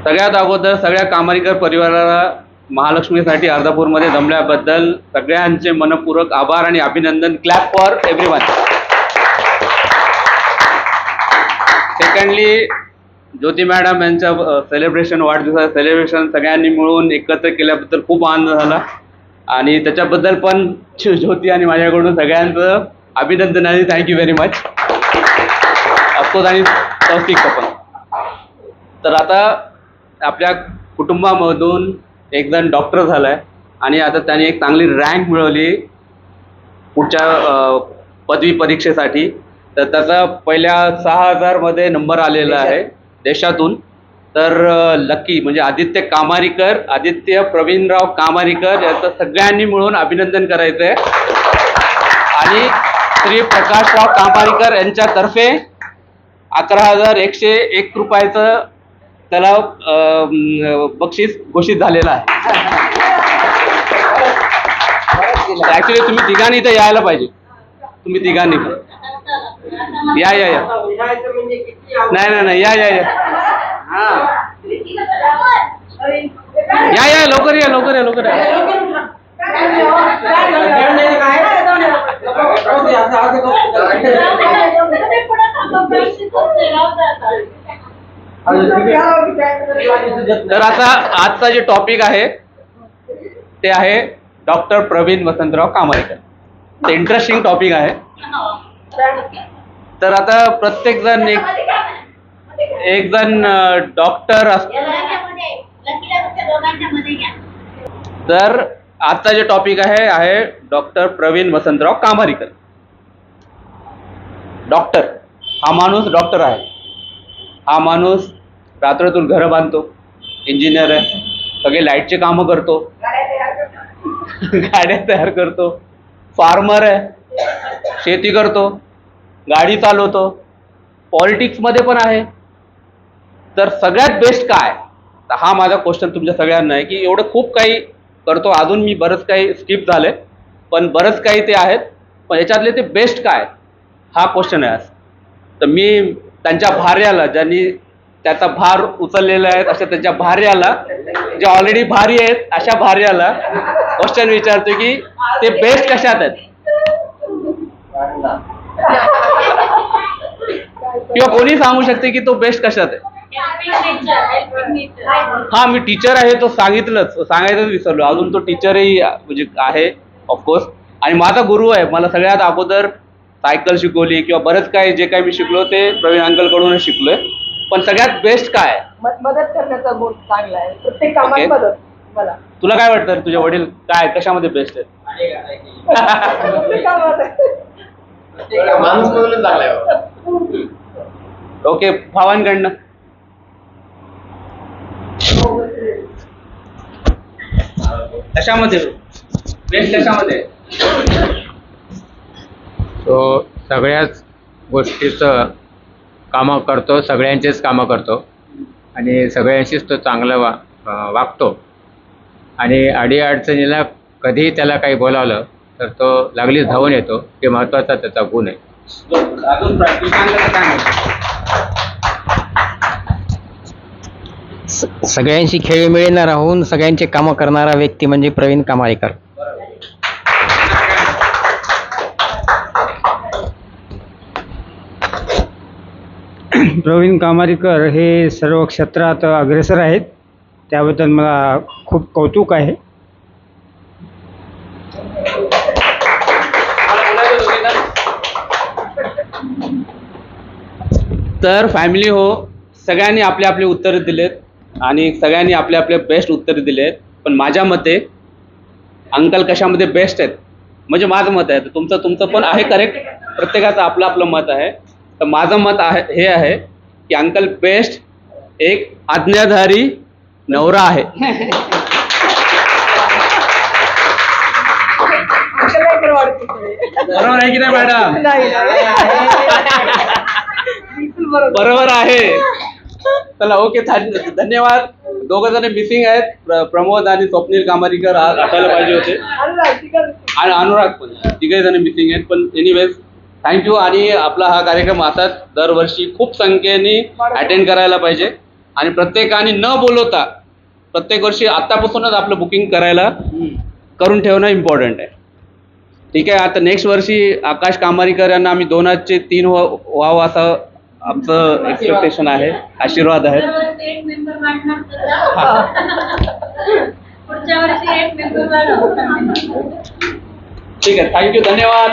सगळ्यात अगोदर सगळ्या कामारीकर परिवाराला महालक्ष्मीसाठी अर्धापूरमध्ये जमल्याबद्दल सगळ्यांचे मनपूर्वक आभार आणि अभिनंदन. Clap for everyone. Secondly, Jyoti madam यांच्या सेलिब्रेशन, वाढदिवसाचं सेलिब्रेशन सगळ्यांनी मिळून एकत्र केल्याबद्दल खूप आनंद झाला आणि त्याच्याबद्दल पण ज्योती आणि माझ्याकडून सगळ्यांचं अभिनंदन आणि थँक्यू व्हेरी मच. ऑफकोर्स आणि तौफिकचं पण. तर आता आपल्या कुटुंबामधून एक जण डॉक्टर झालाय आणि आता त्याने एक चांगली रँक मिळवली पुढच्या पदवी परीक्षेसाठी. तर त्याचा पहिल्या 6,000 मध्ये नंबर आलेला आहे देशातून. तर लकी म्हणजे आदित्य प्रवीणराव कामारीकर याचं सगळ्यांनी मिळून अभिनंदन करायचं आहे. आणि श्री प्रकाशराव कामारीकर यांच्यातर्फे 11,101 रुपयाचं त्याला बक्षीस घोषित झालेलं आहे. ऍक्च्युली तुम्ही तिघांनी इथं यायला पाहिजे. तुम्ही तिघांनी या या या नाही या या या या या लवकर या लवकर या लवकर या. तर आता आजचा जे टॉपिक आहे ते आहे डॉक्टर प्रवीण वसंतराव कामारीकर. ते इंटरेस्टिंग टॉपिक आहे. तर आता प्रत्येक जण एक जण डॉक्टर तर आजचा जे टॉपिक आहे डॉक्टर प्रवीण वसंतराव कामारीकर. डॉक्टर हा माणूस डॉक्टर आहे. हा माणूस रात्रातून घरं बांधतो, इंजिनियर आहे, सगळे लाईटचे कामं करतो, गाड्या तयार करतो, फार्मर आहे, शेती करतो, गाडी चालवतो, पॉलिटिक्समध्ये पण आहे. तर सगळ्यात बेस्ट काय? तर हा माझा क्वेश्चन तुमच्या सगळ्यांना आहे की एवढं खूप काही करतो, अजून मी बरंच काही स्किप झाले पण बरंच काही ते आहेत, पण याच्यातले ते बेस्ट काय हा क्वेश्चन आहे. तर मी त्यांच्या भार्याला, ज्यांनी त्याचा भार उचललेला आहे अशा त्यांच्या भार्याला, जे ऑलरेडी भारी आहेत अशा भार्याला क्वेश्चन विचारतो की ते बेस्ट कशात आहेत, किंवा कोणी सांगू शकते की तो बेस्ट कशात आहे. हा, मी टीचर आहे तो सांगायचंच विसरलो. अजून तो टीचरही म्हणजे आहे ऑफकोर्स, आणि माझा गुरु आहे. मला सगळ्यात अगोदर सायकल शिकवली किंवा बरंच काही जे काही मी शिकलो ते प्रवीण अंकल कडूनच शिकलोय. पण सगळ्यात बेस्ट काय? मदत करण्याचा गुण चांगला आहे. प्रत्येक कामात मदत. मला तुला काय वाटतं तुझे वडील काय कशामध्ये बेस्ट आहेत? ओके, भावांकडनं कशामध्ये बेस्ट कशामध्ये? तो सगळ्याच गोष्टीचं कामं करतो, सगळ्यांचेच कामं करतो आणि सगळ्यांशीच तो चांगला वागतो. आणि अडीअडचणीला कधीही त्याला काही बोलावलं तर तो लागलीच धावून येतो. हे महत्त्वाचा त्याचा गुण आहे. सगळ्यांशी खेळीमेळीनं राहून सगळ्यांचे कामं करणारा व्यक्ती म्हणजे प्रवीण कामारीकर. प्रवीण कामारीकर हे सर्व क्षेत्रात अग्रेसर आहेत, त्याबद्दल मला खूप कौतुक आहे. तर फॅमिली हो, सगळ्यांनी आपले आपले उत्तरे दिलेत आणि सगळ्यांनी आपले आपले बेस्ट उत्तरे दिलेत. पण माझ्या मते अंकल कशामध्ये बेस्ट आहेत म्हणजे माझं मत आहे. तर तुमचं पण आहे करेक्ट. प्रत्येकाचं आपलं आपलं मत आहे. तर माझं मत हे आहे की अंकल बेस्ट एक आज्ञाधारी नवरा आहे. बरोबर आहे की नाही मॅडम? बरोबर आहे. चला ओके, धन्यवाद. दोघं जण मिसिंग आहेत, प्रमोद आणि स्वप्नील कामारीकर असायला पाहिजे होते आणि अनुराग पण, तिघे जण मिसिंग आहेत. पण एनिवेज थँक्यू. आणि आपला हा कार्यक्रम असाच दरवर्षी खूप संख्येने अटेंड करायला पाहिजे. आणि प्रत्येकाने न बोलवता प्रत्येक वर्षी आतापासूनच आपलं बुकिंग करून ठेवणं इम्पॉर्टंट आहे. ठीक आहे. आता नेक्स्ट वर्षी आकाश कामारीकर यांना आम्ही 2चे 3 व्हावं असं आमचं एक्सपेक्टेशन आहे, आशीर्वाद आहे. एक मेंबर वाढणार पुढच्या वर्षी एक मेंबर वाढव. ठीक आहे. थँक्यू, धन्यवाद.